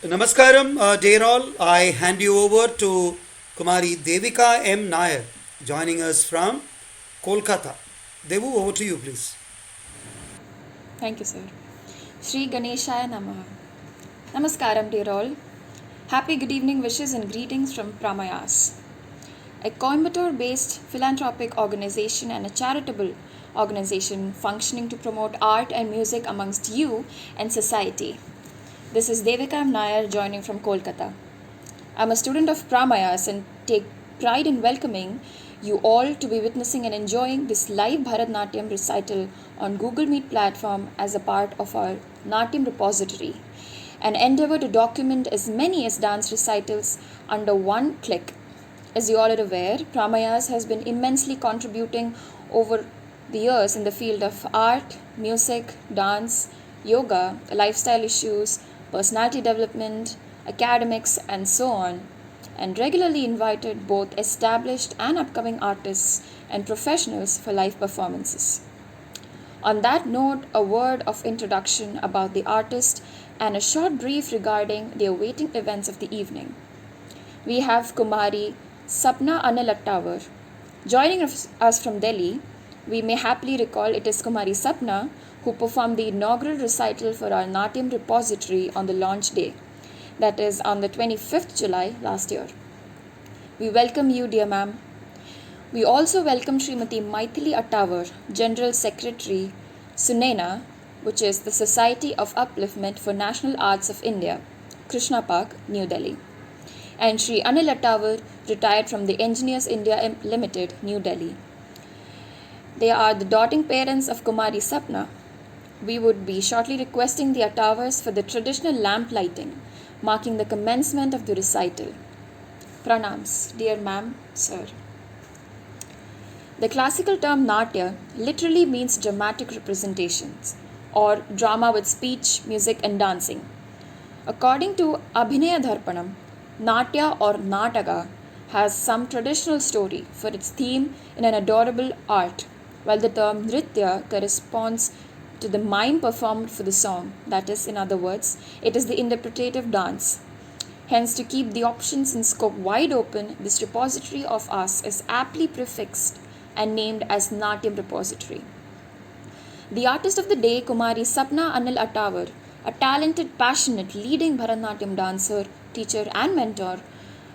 Namaskaram, dear all. I hand you over to Kumari Devika M. Nair, joining us from Kolkata. Devu, over to you, please. Thank you, sir. Shri Ganeshaya Namaha. Namaskaram, dear all. Happy good evening wishes and greetings from Pramayas, a Coimbatore based philanthropic organization and a charitable organization functioning to promote art and music amongst you and society. This is Devika M. Nair joining from Kolkata. I'm a student of Pramayas and take pride in welcoming you all to be witnessing and enjoying this live Bharatnatyam recital on Google Meet platform as a part of our Natyam repository. An endeavor to document as many as dance recitals under one click. As you all are aware, Pramayas has been immensely contributing over the years in the field of art, music, dance, yoga, lifestyle issues, personality development, academics, and so on, and regularly invited both established and upcoming artists and professionals for live performances. On that note, a word of introduction about the artist and a short brief regarding the awaiting events of the evening. We have Kumari Sapna Analattawar. Joining us from Delhi, we may happily recall it is Kumari Sapna who performed the inaugural recital for our Natyam repository on the launch day, that is on the 25th July last year. We welcome you, dear ma'am. We also welcome Srimati Maithili Attawar, General Secretary, Sunena, which is the Society of Upliftment for National Arts of India, Krishna Park, New Delhi, and Sri Anil Attawar, retired from the Engineers India Limited, New Delhi. They are the doting parents of Kumari Sapna. We would be shortly requesting the Attawars for the traditional lamp lighting, marking the commencement of the recital. Pranams, dear ma'am, sir. The classical term Natya literally means dramatic representations or drama with speech, music, and dancing. According to Abhinaya Dharpanam, Natya or Nataga has some traditional story for its theme in an adorable art, while the term Nritya corresponds to the mime performed for the song, that is, in other words, it is the interpretative dance. Hence, to keep the options and scope wide open, this repository of us is aptly prefixed and named as Natyam Repository. The artist of the day, Kumari Sapna Anil Attawar, a talented, passionate, leading Bharatanatyam dancer, teacher, and mentor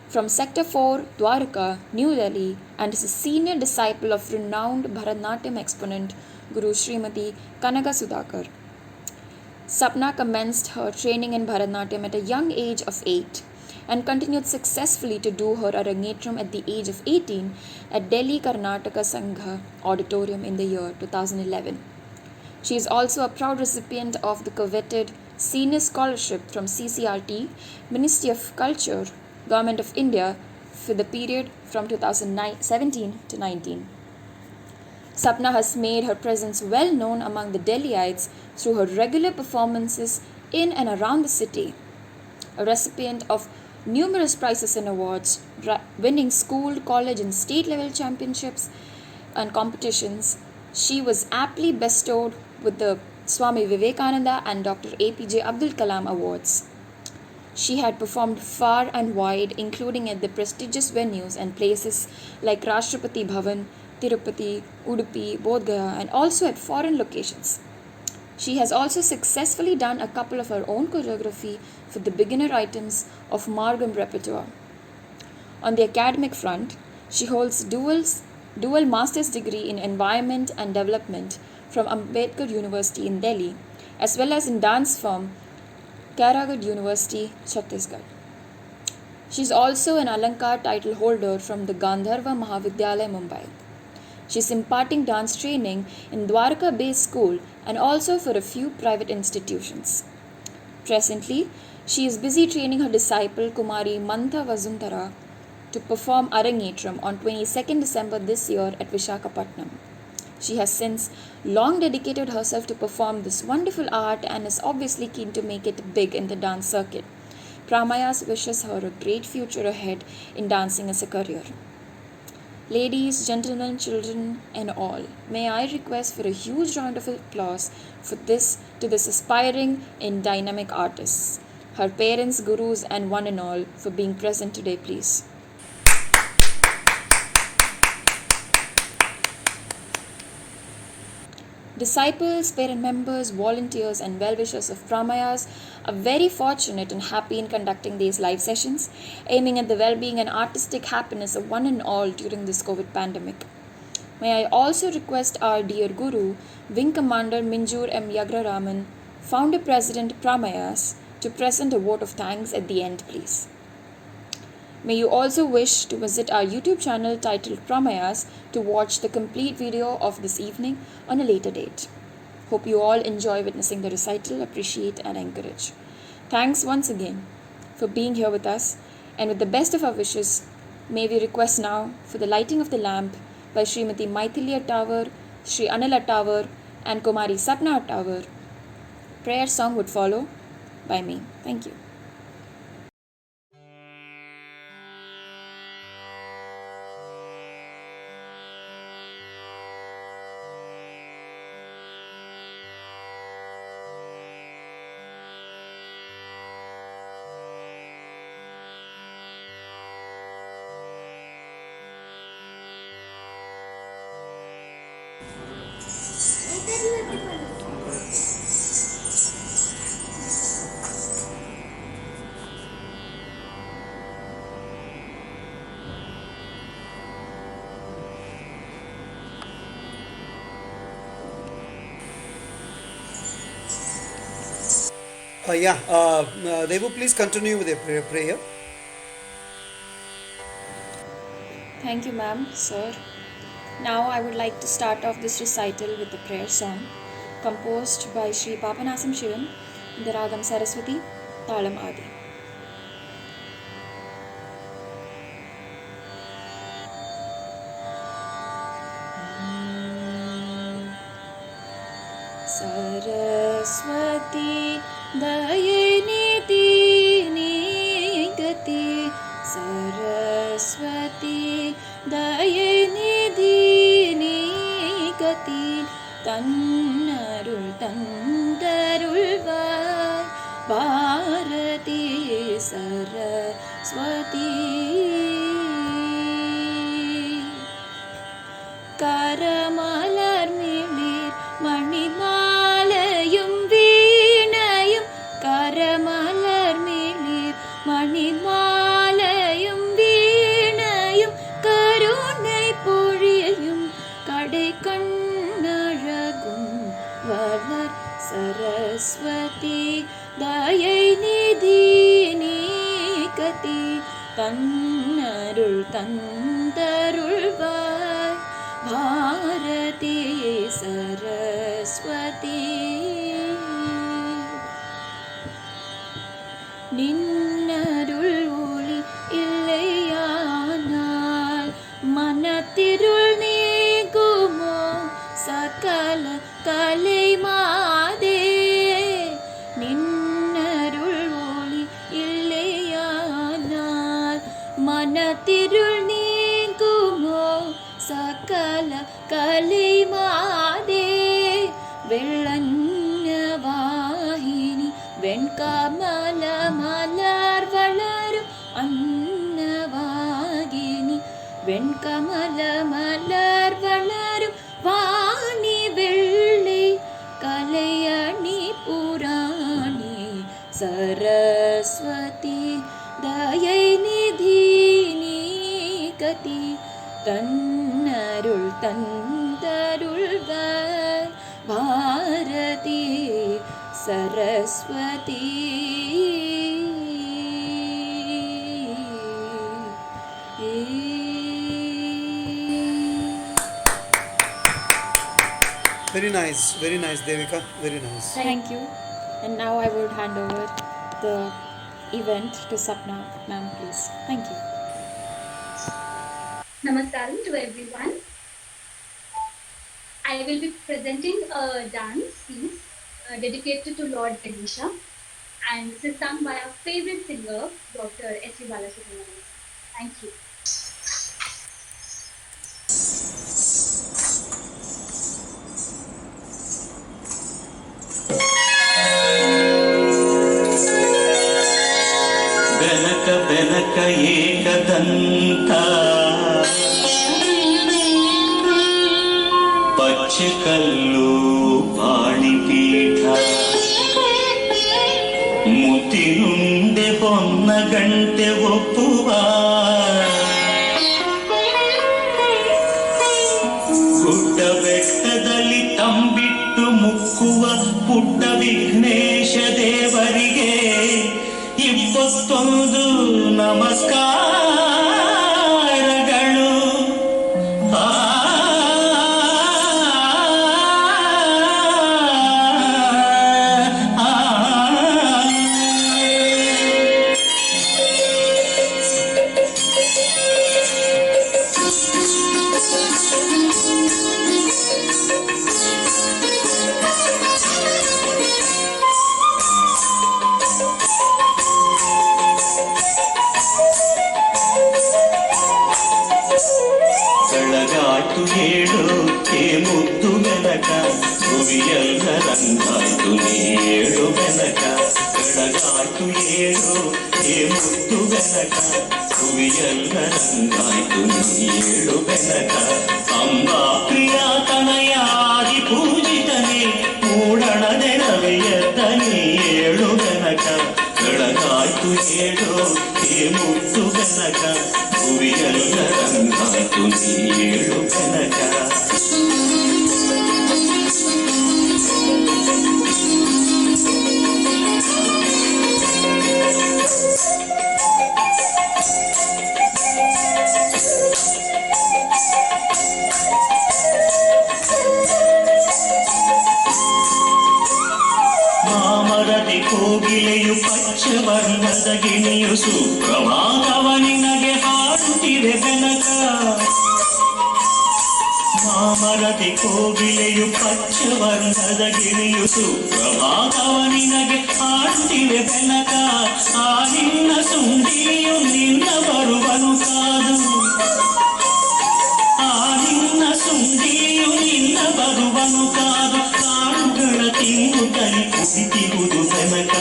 from Sector 4, Dwarka, New Delhi, and is a senior disciple of renowned Bharatanatyam exponent Guru Srimati Kanaka Sudhakar. Sapna commenced her training in Bharatanatyam at a young age of 8 and continued successfully to do her Arangetram at the age of 18 at Delhi Karnataka Sangha Auditorium in the year 2011. She is also a proud recipient of the coveted Senior Scholarship from CCRT, Ministry of Culture, Government of India for the period from 2017 to 19. Sapna has made her presence well known among the Delhiites through her regular performances in and around the city. A recipient of numerous prizes and awards, winning school, college, and state level championships and competitions, she was aptly bestowed with the Swami Vivekananda and Dr. APJ Abdul Kalam Awards. She had performed far and wide, including at the prestigious venues and places like Rashtrapati Bhavan, Tirupati, Udupi, Bodh Gaya, and also at foreign locations. She has also successfully done a couple of her own choreography for the beginner items of Margam repertoire. On the academic front, she holds dual master's degree in environment and development from Ambedkar University in Delhi, as well as in dance from Karagat University, Chhattisgarh. She is also an Alankar title holder from the Gandharva Mahavidyalaya, Mumbai. She is imparting dance training in Dwarka based school and also for a few private institutions. Presently, she is busy training her disciple Kumari Mantha Vazuntara to perform Arangetram on 22nd December this year at Vishakhapatnam. She has since long dedicated herself to perform this wonderful art and is obviously keen to make it big in the dance circuit. Pramayas wishes her a great future ahead in dancing as a career. Ladies, gentlemen, children, and all, may I request for a huge round of applause for this to this aspiring and dynamic artist. her parents, gurus, and one and all for being present today, please. Disciples, parent members, volunteers, and well-wishers of Pramayas are very fortunate and happy in conducting these live sessions, aiming at the well-being and artistic happiness of one and all during this COVID pandemic. May I also request our dear Guru, Wing Commander Minjur M. Yagraraman, Founder President Pramayas, to present a vote of thanks at the end, please. May you also wish to visit our YouTube channel titled Pramayas to watch the complete video of this evening on a later date. Hope you all enjoy witnessing the recital, appreciate and encourage. Thanks once again for being here with us, and with the best of our wishes, may we request now for the lighting of the lamp by Srimati Maithili Attawar, Sri Anil Attawar and Kumari Sapna Attawar. Prayer song would follow by me. Thank you. Devu, please continue with your prayer. Thank you, ma'am, sir. Now I would like to start off this recital with a prayer song composed by Sri Papanasam Shivam in the Ragam Saraswati, Talam Adi. Saraswati Dayaniti Nigati Saraswati Dayaniti Nigati Tannarul Tandarulvai Bharati Saraswati Karamalar Milir Manimalayum Veenayum Karamalar Milir Manimalayum Veenayum Karunai Poriyum Kadai Kannazhagum Valar Saraswati Dayanidhi Nikati Tannarul Tandarulvai Bharati Saraswati Ninnarul ஒளி இல்லையானால் மனத்திருள் நீங்குமோ சகல கலைமாதே நின்னருள் ஒளி இல்லையானால் மனத்திருள் நீங்குமோ சகல கலைமாதே வெள்ளன்னவாகினி வெண்கமல மலர் வளரும் அன்னவாகினி வெண்கமல மலர் வளரும் வாணி வெள்ளை கலையணி புராணி Saraswati Dayanidhi நீகதி தன்னருள் தந்தருள்வர் Bharathi Saraswati Very nice, Devika, very nice. Thank you. And now I would hand over the event to Sapna ma'am, please. Thank you. Namaskaram to everyone. I will be presenting a dance piece dedicated to Lord Ganesha, and this is sung by our favorite singer, Dr. S.V. Balasubramanian. Thank you. Benaka Ekadanta ಪಚ್ಚೆ ಕಲ್ಲು ಪಾಣಿಪೀಠ ಮುತ್ತಿನುಂಡೆ ಹೊನ್ನ ಗಂಟೆ ಒಪ್ಪುವ ಗುಡ್ಡ ಬೆಟ್ಟದಲ್ಲಿ ತಂಬಿಟ್ಟು ಮುಕ್ಕುವ ಪುಟ್ಟ ವಿಘ್ನೇಶ ದೇವರಿಗೆ 21 ನಮಸ್ಕಾರಗಳು. ಬೆಳಗಾಟು ಹೇಳು ಹೇ ಮುದ್ದು ಬೆನಕ ಭುವಿಯಲ್ಲ ರಂಗಾಯ್ತು ನೀಳು ಬೆನಕ. ಬೆಳಗಾಟು ಹೇಳು ಹೇ ಮುದ್ದು ಬೆನಕ ಭುವಿಯಲ್ಲ ರಂಗಾಯ್ತು ನೀಳು ಬೆನಕ. ಅಂಬಾ ಪ್ರಿಯ ತನಯಾದಿ ಪೂಜಿತನೇ ಮೂಡಣದೆ ರವಿಯದ್ದ ನೀಳು ಬೆನಕ. ಬೆಳಗಾಯ್ತು ಹೇಳು ಹೇ ಮುದ್ದು ಬೆನಕ ಭುವಿಯಲ್ಲ ರಂಗಾಯ್ತು ನೀಳು ಬೆನಕ. ಮಾಮರದಿ ಕೋಗಿಲೆಯು ಪಚ್ಚವರ್ಣದ ಗಿಣಿಯು ಸುಪ್ರಭಾತವ ನಿನಗೆ ಹಾಡುತ್ತಿದೆ ಬೆನಕ. ಮಾಮರದಿ ಕೋಗಿಲೆಯು ಪಚ್ಚವರ್ಣದ ಗಿಣಿಯು ಸುಪ್ರಭಾತವ ನಿನಗೆ ಹಾಡುತ್ತಿದೆ ಬೆನಕ. ಆ ನಿನ್ನ ಸುಂದಿಯು ನಿನ್ನ ಬರುವನು ಕಾದು, ಆ ನಿನ್ನ ಸುಂದಿಯು ನಿನ್ನ ಬರುವನು ಕಾದು. ಕಾಡುಗಳ ತಿಂಗುತ್ತಲಿ ಕುಳಿತಿರುವುದು ಬೆನಕ.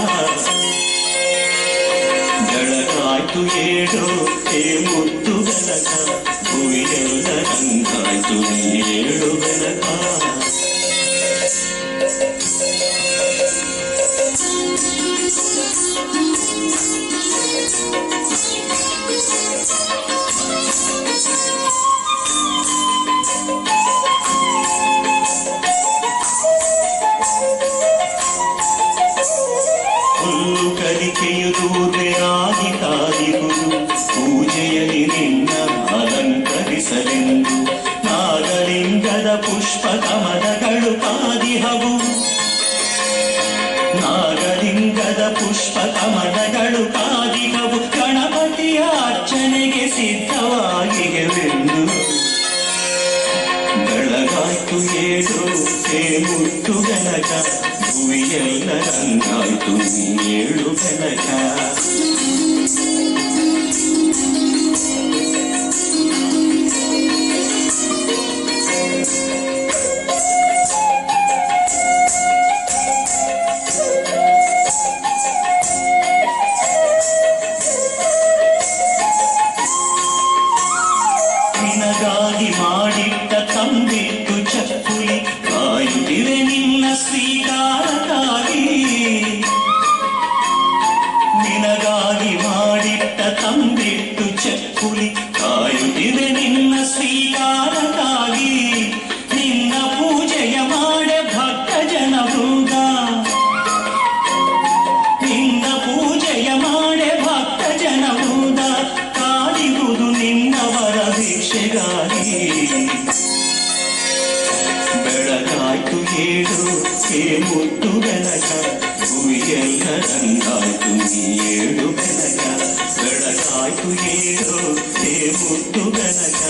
ಬೆಳಗಾಯ್ತು ಏಳು ಹೇ ಮುದ್ದು ಬೆನಕ ಭುವಿಯೆಲ್ಲ ರಂಗಾಯ್ತು ನೀಳು ಬೆನಕ. ಹುಲ್ಲು ಕಲಿಕೆಯು ದೂರೆಯಾಗಿ ಕಾದಿರುವುದು ಪೂಜೆಯಲ್ಲಿ ನಿನ್ನ ಅಲಂಕರಿಸಲೆಂದು. ನಾಗಲಿಂಗದ ಪುಷ್ಪ ಕಮಲಗಳು ಕಾದಿಹವು, ನಾಗಲಿಂಗದ ಪುಷ್ಪ ಕಮಲಗಳು ಕಾದಿಹವು. ಗಣಪತಿಯ ಅರ್ಚನೆಗೆ ಸಿದ್ಧವಾಗಿವೆಂದು. ಬೆಳಗಾಯ್ತು ಏಳು ಹೇ ಮುದ್ದು ಬೆನಕ ಭುವಿಯೆಲ್ಲ ರಂಗಾಯ್ತು ನೀಳು ಬೆನಕ. ನಿನಗಾಗಿ ಮಾಡಿಟ್ಟ ತಂಬಿಟ್ಟು ಚಕ್ಕುಲಿ ಕಾಯುತ್ತಿವೆ ನಿನ್ನ ಸ್ವೀಕಾರಕ್ಕಾಗಿ. ನಿನಗಾಗಿ ಮಾಡಿಟ್ಟ ತಂಬಿಟ್ಟು ಚಕ್ಕುಲಿ ಕಾಯುತ್ತಿವೆ ನಿನ್ನ ಸ್ವೀಕಾರಕ್ಕಾಗಿ. ನಿನ್ನ ಪೂಜೆಯ ಮಾಡೆ ಭಕ್ತ ಜನವೃಂದ, ನಿನ್ನ ಪೂಜೆಯ ಮಾಡೆ ಭಕ್ತ ಜನವೃಂದ. ಕಾದಿರುವುದು ನಿನ್ನವರ ಭಿಕ್ಷೆಗಾಗಿ. ಬೆಳಗಾಯ್ತು ಏಳು ಹೇ ಮುದ್ದು ಬೆನಕ ಭುವಿಯೆಲ್ಲ ರಂಗಾಯ್ತು ನೀಳು ಬೆನಕ. ಬೆಳಗಾಯ್ತು ಏಳು ಹೇ ಮುದ್ದು ಬೆನಕ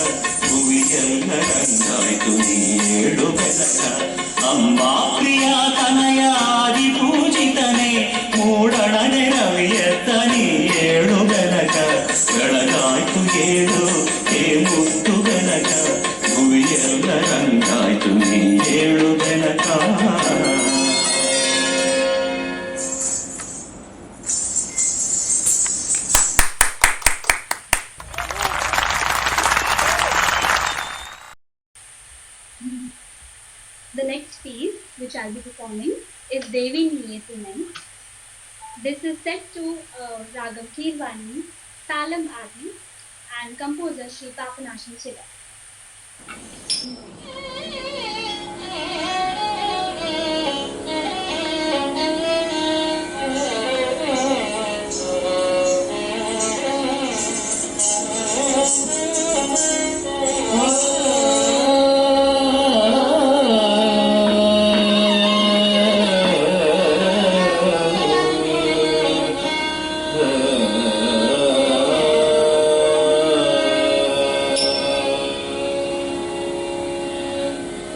ಭುವಿಯೆಲ್ಲ ರಂಗಾಯ್ತು ನೀಳು ಬೆನಕ. ಅಂಬಾ ಪ್ರಿಯ ತನಯಾದಿ ಪೂಜಿತನೇ ಮೂಡಣದೆ ರವಿಯತ್ತ ನೀಳು ಬೆನಕ. ಬೆಳಗಾಯ್ತು ಏಳು ಹೇ ಮುದ್ದು Benaka ಭುವಿಯೆಲ್ಲ ರಂಗಾಯ್ತು ನೀಳು Benaka. which I'll be performing, is Devi Niye Tumen. This is set to Ragam Kirvani, Talam Adi, and composer Sri Papanashan Chilla.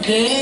Yeah.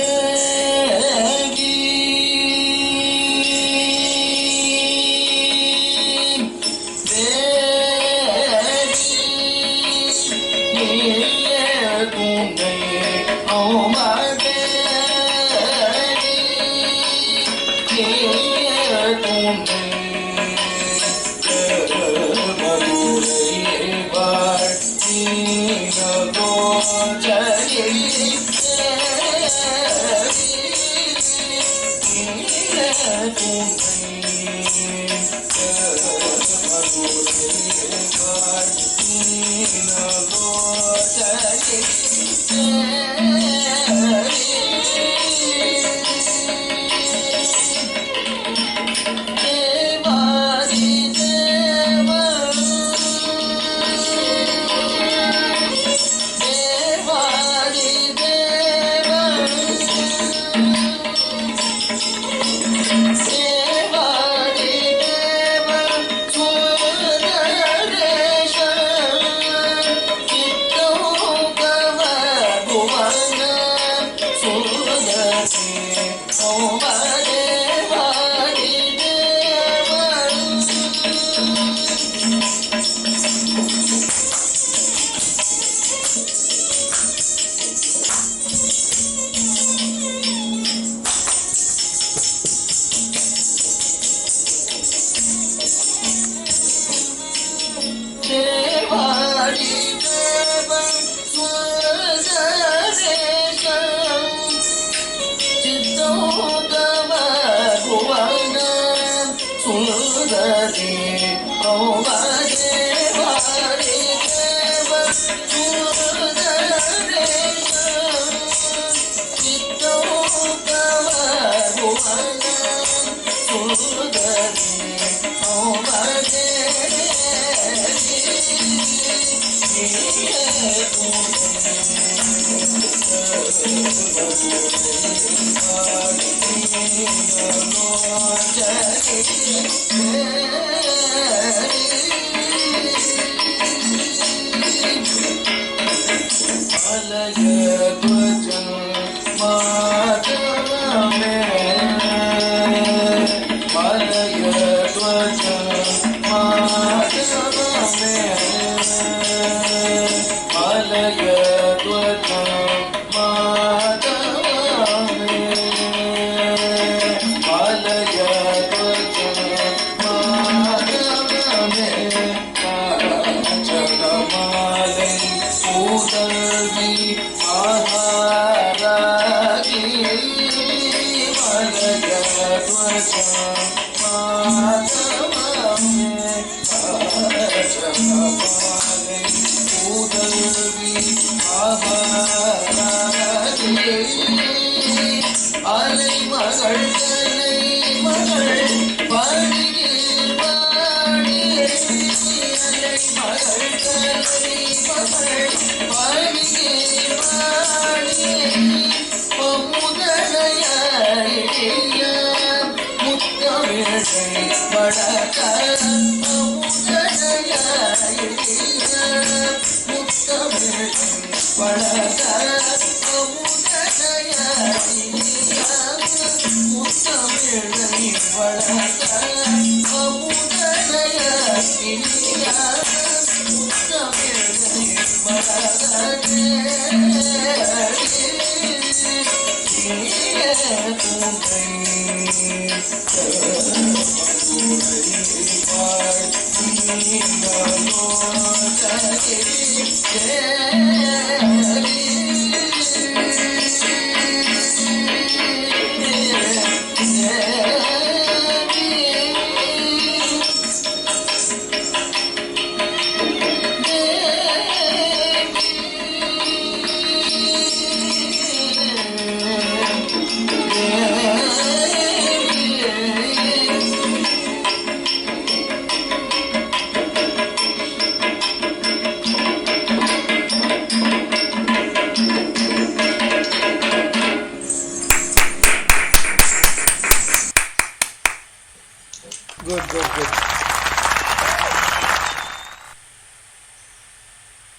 Good, good, good.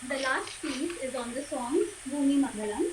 The last piece is on the song Bhumi Mangalam.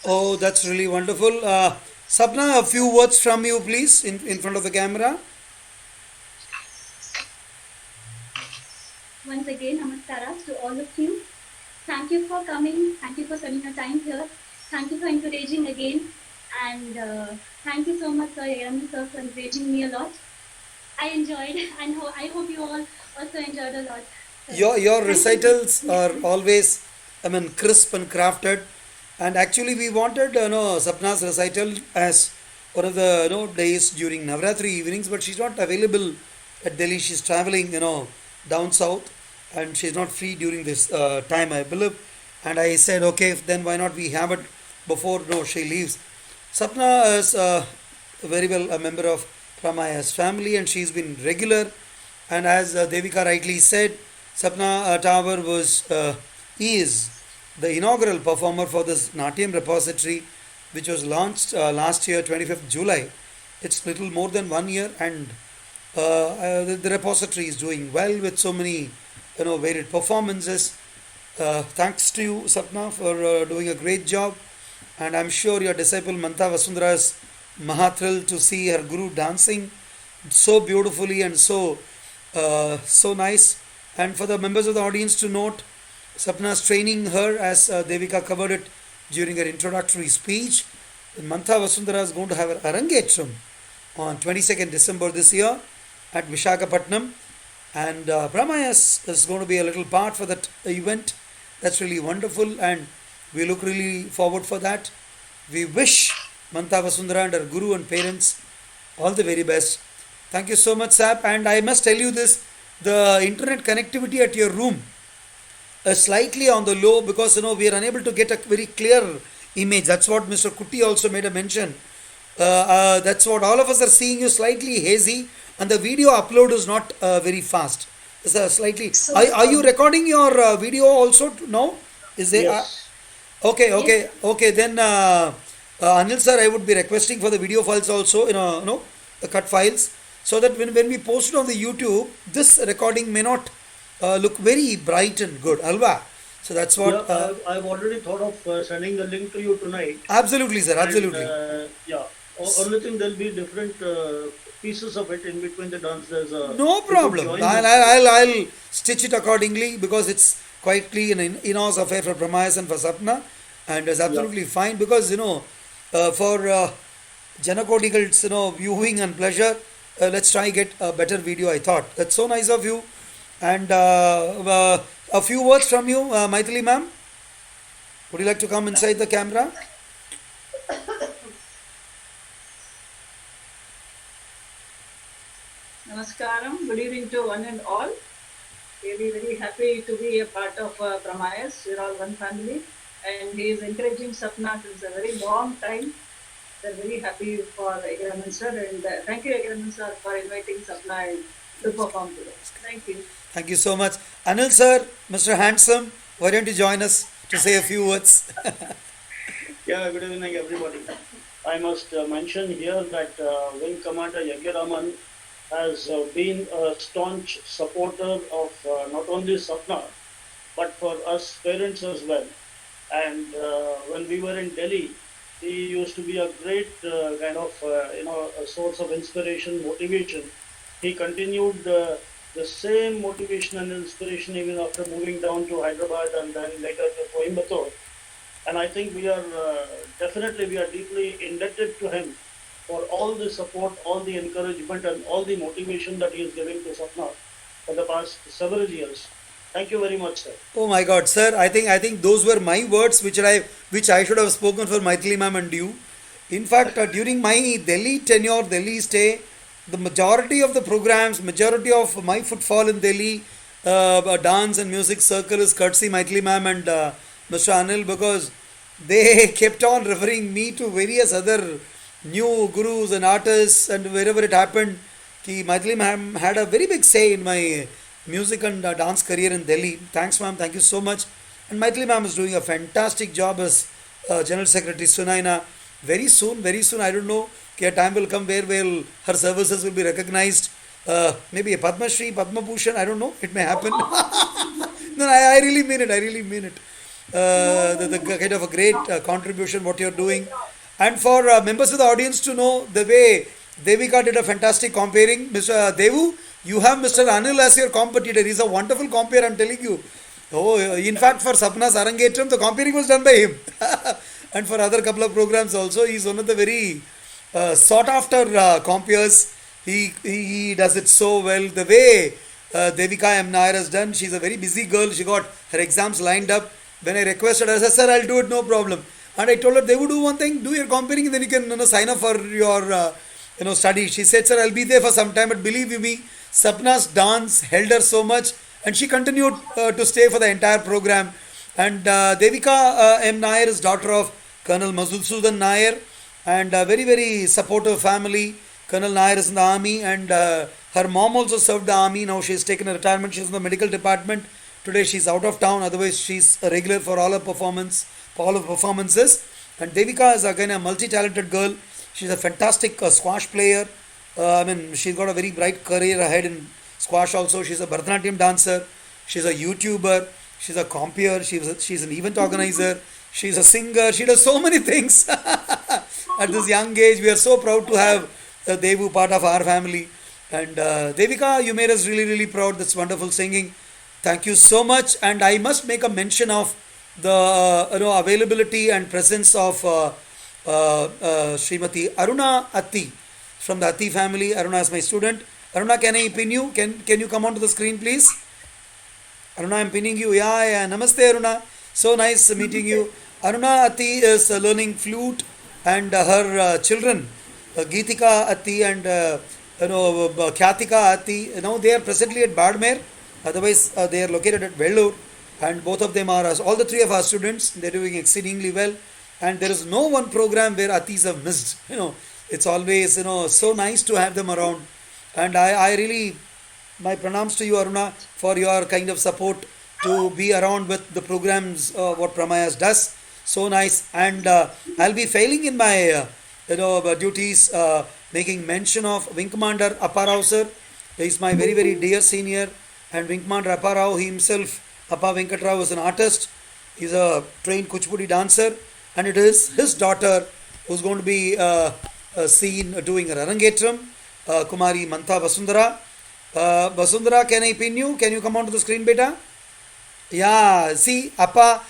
Oh, that's really wonderful. Sapna, a few words from you, please, in front of the camera. Once again, namaskaras to all of you. Thank you for coming. Thank you for spending your time here. Thank you for encouraging again. And thank you so much, Sir Yarami sir, for encouraging me a lot. I enjoyed, and I hope you all also enjoyed a lot. So, Your thank you. recitals are always, I mean, crisp and crafted. And actually, we wanted, Sapna's recital as one of the, days during Navratri evenings, but she's not available at Delhi. She's traveling, down south, and she's not free during this time, I believe. And I said, okay, then why not we have it before, she leaves. Sapna is very well a member of Ramaya's family, and she's been regular. And as Devika rightly said, Sapna Tower is the inaugural performer for this Natyam repository, which was launched last year, 25th July. It's little more than 1 year, and the repository is doing well with so many, varied performances. Thanks to you, Sapna, for doing a great job. And I'm sure your disciple Manta Vasundhara is mahathrilled to see her guru dancing so beautifully and so nice. And for the members of the audience to note, Sapna's training her, as Devika covered it during her introductory speech. Mantha Vasundhara is going to have her Arangetram on 22nd December this year at Vishakhapatnam. And Brahmayas is going to be a little part for that event. That's really wonderful, and we look really forward for that. We wish Manta Vasundara and her guru and parents. All the very best. Thank you so much, Sap. And I must tell you this, the internet connectivity at your room is slightly on the low because we are unable to get a very clear image. That's what Mr. Kutti also made a mention. That's what all of us are seeing you slightly hazy, and the video upload is not very fast. It's slightly. So, Are you recording your video also now? Is there? Yes. Okay, yes, okay. Then Anil sir, I would be requesting for the video files also, the cut files, so that when we post it on the YouTube, this recording may not look very bright and good, alva. So that's Yeah, what. I've already thought of sending the link to you tonight. Absolutely, sir. And Absolutely. yeah, only thing there'll be different pieces of it in between the dance. There's a No you could problem. join I'll stitch it accordingly because it's quietly an in-house affair for Pramayas and for Sapna, and it's Yeah. absolutely fine because for Janakodigals, viewing and pleasure, let's try get a better video. I thought that's so nice of you, and a few words from you, Maithili ma'am. Would you like to come inside the camera? Namaskaram. Good evening to one and all. Really very happy to be a part of Pramayas. We're all one family. And he is encouraging Sapna since a very long time. We're very happy for Agaraman sir. And thank you, Agaraman sir, for inviting Sapna and to perform today. Thank you. Thank you so much, Anil sir, Mr. Handsome. Why don't you join us to say a few words? Yeah, good evening, everybody. I must mention here that Wing Commander Yagiraman has been a staunch supporter of not only Sapna, but for us parents as well. And when we were in Delhi, he used to be a great kind of, a source of inspiration, motivation. He continued the same motivation and inspiration even after moving down to Hyderabad and then later to Coimbatore. And I think we are deeply indebted to him for all the support, all the encouragement, and all the motivation that he is giving to Sapna for the past several years. Thank you very much, sir. Oh my God, sir! I think those were my words, which I should have spoken for Maithili ma'am and you. In fact, during my Delhi stay, the majority of the programs, majority of my footfall in Delhi, dance and music circle is courtesy Maithili ma'am and Mr. Anil, because they kept on referring me to various other new gurus and artists, and wherever it happened, Maithili ma'am had a very big say in my music and dance career in Delhi. Thanks, ma'am. Thank you so much. And Maithili ma'am is doing a fantastic job as General Secretary Sunaina. Very soon, I don't know, a time will come where her services will be recognized. Maybe a Padma Shri, Padma Bhushan, I don't know. It may happen. No, I really mean it. The kind of a great contribution what you're doing. And for members of the audience to know the way Devika did a fantastic comparing. Mr. Devu, you have Mr. Anil as your competitor. He's a wonderful compare, I'm telling you. Oh, in fact, for Sapna's Arangetram, the comparing was done by him. And for other couple of programs also, he's one of the very sought after compares. He does it so well. The way Devika M. Nair has done, she's a very busy girl. She got her exams lined up. When I requested her, I said, sir, I'll do it, no problem. And I told her, they would do one thing, do your comparing, and then you can sign up for your study. She said, sir, I'll be there for some time, but believe you me, Sapna's dance held her so much, and she continued to stay for the entire program. And Devika M. Nair is daughter of Colonel Madhusudan Nair, and a very, very supportive family. Colonel Nair is in the army, and her mom also served the army. Now she's taken a retirement. She's in the medical department. Today she's out of town. Otherwise, she's a regular for all her performances. And Devika is again a multi-talented girl. She's a fantastic squash player. She's got a very bright career ahead in squash also. She's a Bharatanatyam dancer. She's a YouTuber. She's a compeer. She's an event organizer. She's a singer. She does so many things. At this young age, we are so proud to have Devu part of our family. And Devika, you made us really, really proud. That's wonderful singing. Thank you so much. And I must make a mention of the availability and presence of Srimati Aruna Atti from the Atti family. Aruna is my student. Aruna, can I pin you? Can you come onto the screen, please? Aruna, I'm pinning you. Yeah. Namaste, Aruna. So nice meeting you. Aruna Atti is learning flute and her children, Geetika Atti and Khyatika Atti. They are presently at Badmer. Otherwise, they are located at Vellore, and both of them are all the three of our students. They're doing exceedingly well, and there is no one program where Attis have missed. It's always so nice to have them around, and I really my pranams to you, Aruna, for your kind of support to be around with the programs what Pramayas does. So nice, and I'll be failing in my duties, making mention of Wing Commander Apparao sir. He is my very very dear senior, and Wing Commander Apparao, he himself, Appa Venkatrao, is an artist. He's a trained Kuchipudi dancer, and it is his daughter who's going to be seen doing her Arangetram, Kumari Mantha Vasundhara. Vasundhara, can I pin you? Can you come onto the screen, beta? Yeah, see, Appa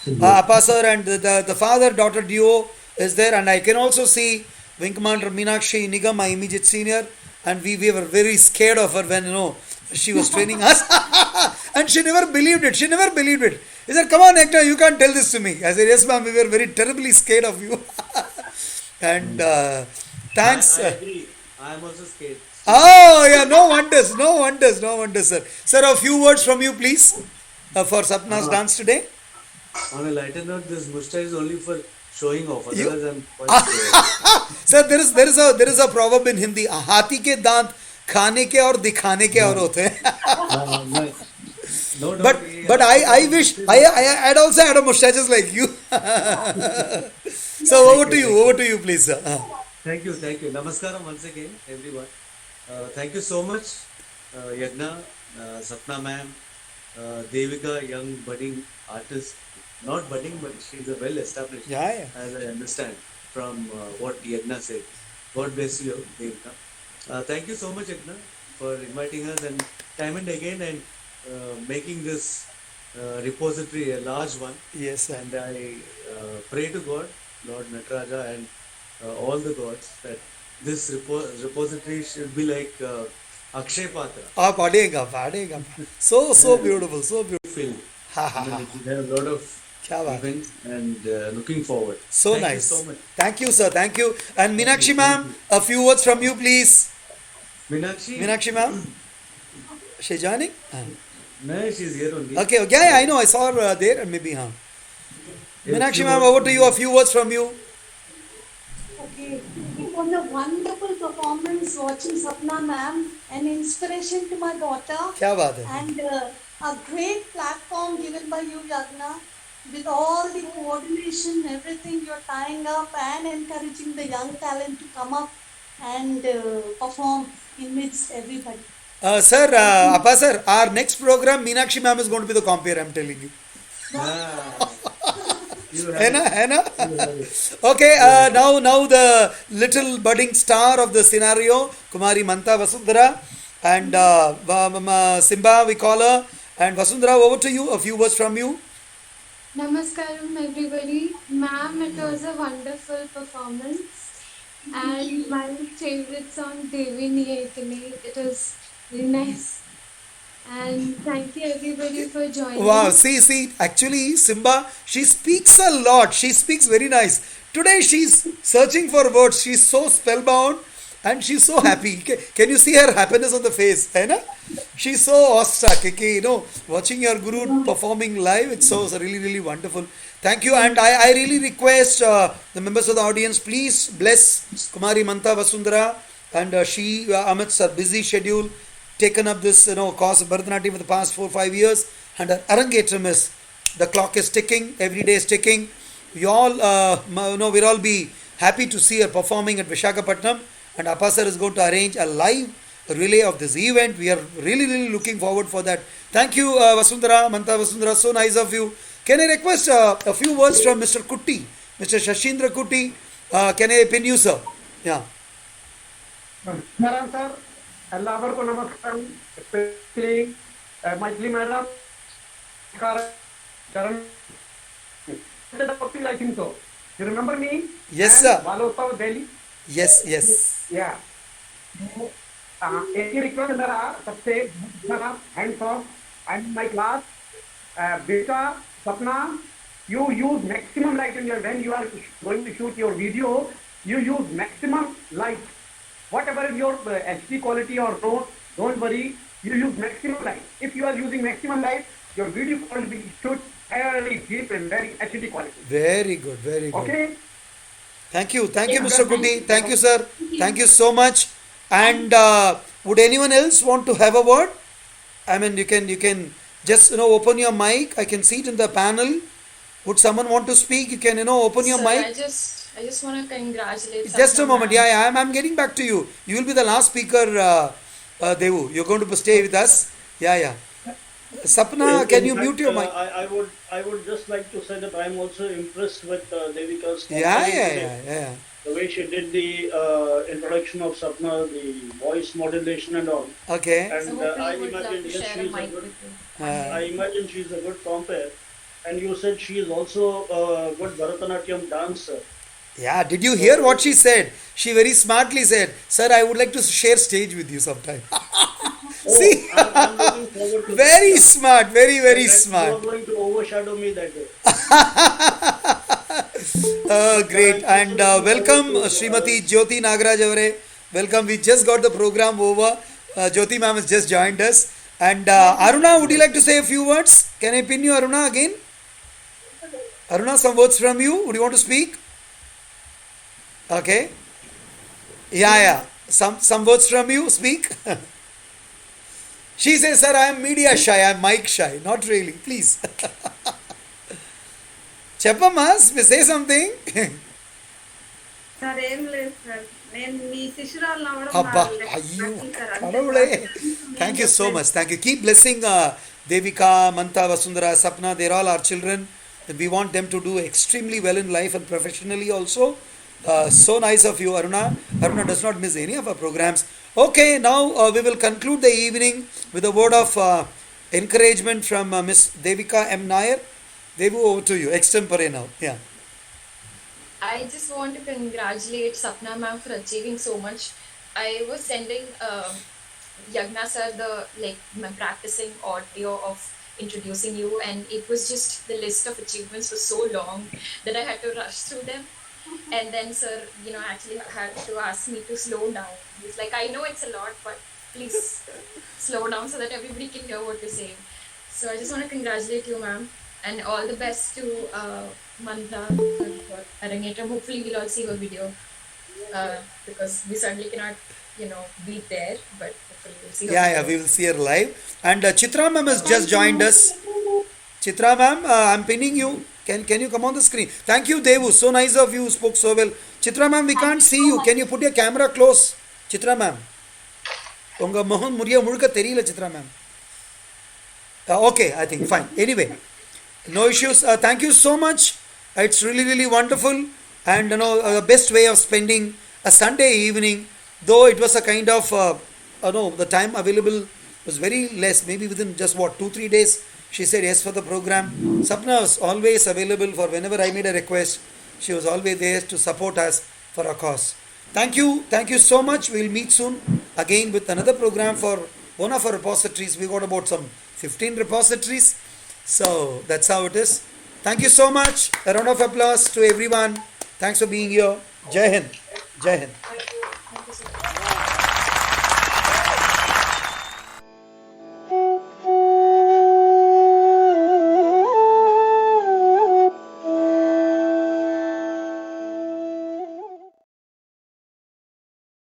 sir and the father-daughter duo is there, and I can also see Wing Commander Meenakshi Nigam, my immediate senior, and we were very scared of her when she was training us, and she never believed it. She never believed it. He said, "Come on, Hector, you can't tell this to me." I said, "Yes, ma'am, we were very terribly scared of you." And thanks. I agree. I am also scared. Oh, yeah, no wonders, no wonders, no wonders, sir. Sir, a few words from you, please, for Sapna's dance today. On a lighter note, this mustache is only for showing off. You- Otherwise, I'm quite scared. Sir, there is a proverb in Hindi. हाथी के दांत खाने के और दिखाने के और होते हैं. No doubt. But I wish I'd also had a mustaches like you. So over to you, please, sir. Thank you. Namaskaram once again, everyone. Thank you so much, Yagna, Sapna ma'am, Devika, young budding artist. Not budding, but she's a well established, Yeah. as I understand from what Yagna said. God bless you, Devika. Thank you so much, Yagna, for inviting us and time and again and making this repository a large one. Yes, sir. And I pray to God, Lord Nataraja, and all the gods that this repository should be like Akshay Patra, पढ़ेगा. So beautiful, so beautiful. filled. Ha ha I mean, ha. it will have a lot of क्या बात है. events and looking forward. So Thank nice. you so much. Thank you, sir. Thank you. And Meenakshi ma'am, a few words from you, please. Meenakshi? Meenakshi ma'am, she joining? No, she's here only. Okay. Yeah, I know. I saw her there, and maybe huh. Yes, Meenakshi you ma'am, want over to- to you. A few words from you. Okay, it was a wonderful performance watching Sapna ma'am, an inspiration to my daughter, क्या बात है. and a great platform given by you, Yagna, with all the coordination, everything you're tying up and encouraging the young talent to come up and perform amidst everybody. Sir, Appa sir, our next program, Meenakshi ma'am is going to be the compere, I'm telling you. Ah, you have है it. ना है ना. You have it. Okay, now the little budding star of the scenario, Kumari Mantha Vasundhara, and Simba, we call her. And Vasundhara, over to you. A few words from you. Namaskaram, everybody. Ma'am, it was a wonderful performance. And my favorite song, Devi Niyetini, it was really nice. And thank you, everybody, for joining. Wow, see, actually, Simba, she speaks a lot. She speaks very nice. Today, she's searching for words. She's so spellbound and she's so happy. Can you see her happiness on the face? Hai na? She's so awestruck. Okay, watching your guru performing live, it's so really, really wonderful. Thank you. And I really request the members of the audience, please bless Kumari Mantha Vasundhara. And she, amidst her busy schedule, taken up this course of Bharatanatyam for the past 4-5 years, and her Arangetram is, the clock is ticking, every day is ticking. We all we'll all be happy to see her performing at Visakhapatnam, and Appa sir is going to arrange a live relay of this event. We are really, really looking forward for that. Thank you, Vasundhara, Mantha Vasundhara, so nice of you. Can I request a few words from Mr. Kutti, Mr. Shashindra Kutti? Can I pin you, sir? Yeah. नमस्कार sir എല്ലാവർക്കും നമസ്കാരം especially Maithili madam Karan I think so. You remember me? Yes, sir. Valota Delhi. Yes. Yeah. एक ही request मेरा सबसे hands off and my class Vika Sapna, you use maximum light in your when you are going to shoot your video. you use maximum light. Whatever your HD quality or no, don't worry, you use maximum light. If you are using maximum light, your video quality should very deep and very HD quality. Very good, very good. Okay? Thank you, Yeah, Mr. Kuti. Thank you, sir. Thank you so much. And would anyone else want to have a word? I mean, you can just open your mic. I can see it in the panel. Would someone want to speak? You can open your Sir, mic. I just want to congratulate. Just a Sapna moment. ma'am. Yeah, I'm getting back to you. You will be the last speaker, Devu. You're going to stay with us. Yeah. Sapna, can you mute your mic? I would just like to say that I'm also impressed with Devika's Yeah. confidence today. The way she did the introduction of Sapna, the voice modulation and all. Okay. And So hopefully I you would love imagine to yes, share a she's a mic good. with you. I imagine she's a good compare. And you said she is also a good Bharatanatyam dancer. Yeah, did you hear what she said? She very smartly said, "Sir, I would like to share stage with you sometime." See, I'm looking forward to very that. smart, very And smart. you are going to overshadow me that day. Great, and welcome Srimati Jyoti Nagaraj Avare. Welcome. We just got the program over. Jyoti ma'am has just joined us. And Aruna, would you like to say a few words? Can I pin you, Aruna, again? Aruna, some words from you. Would you want to speak? Okay. Yeah. Some words from you. Speak. She says, "Sir, I am media shy. I am mic shy." Not really. Please. Chapama, say something. Sir ఏం లేదు sir నేను మీ శిష్యురాలు అవ్వడం Abba, నా ayyo, lucky sir. అంతే kadavule. Sir. Thank you so much. Thank you. Keep blessing Devika, Manta, Vasundhara, Sapna. They're all our children. We want them to do extremely well in life and professionally also. So nice of you, Aruna. Aruna does not miss any of our programs. Okay, now we will conclude the evening with a word of encouragement from Miss Devika M. Nair. Devu, over to you. Extempore now. Yeah. I just want to congratulate Sapna ma'am for achieving so much. I was sending Yagna sir my practicing audio of introducing you, and it was just the list of achievements was so long that I had to rush through them. And then sir, actually had to ask me to slow down. He's like, I know it's a lot, but please slow down so that everybody can hear what you're saying. So I just want to congratulate you, ma'am, and all the best to Mantha for Arangetram. Hopefully we'll all see her video because we certainly cannot, be there, but hopefully we'll see her Yeah, video. we will see her live. And Chitra ma'am has just joined us. Chitra ma'am, I'm pinning you. Can you come on the screen? Thank you, Devu. So nice of you. Spoke so well. Chitra ma'am, we can't see you. Can you put your camera close? Chitra ma'am. Unga mohan muriya mulka theriyala, Chitra ma'am. Okay, I think fine. Anyway, no issues. Thank you so much. It's really wonderful, and the best way of spending a Sunday evening. Though it was a kind of the time available was very less. Maybe within just 2-3 days. She said yes for the program. Sapna was always available for whenever I made a request. She was always there to support us for our cause. Thank you so much. We'll meet soon again with another program for one of our repositories. We got about some 15 repositories. So that's how it is. Thank you so much. A round of applause to everyone. Thanks for being here. Jai Hind. Jai Hind.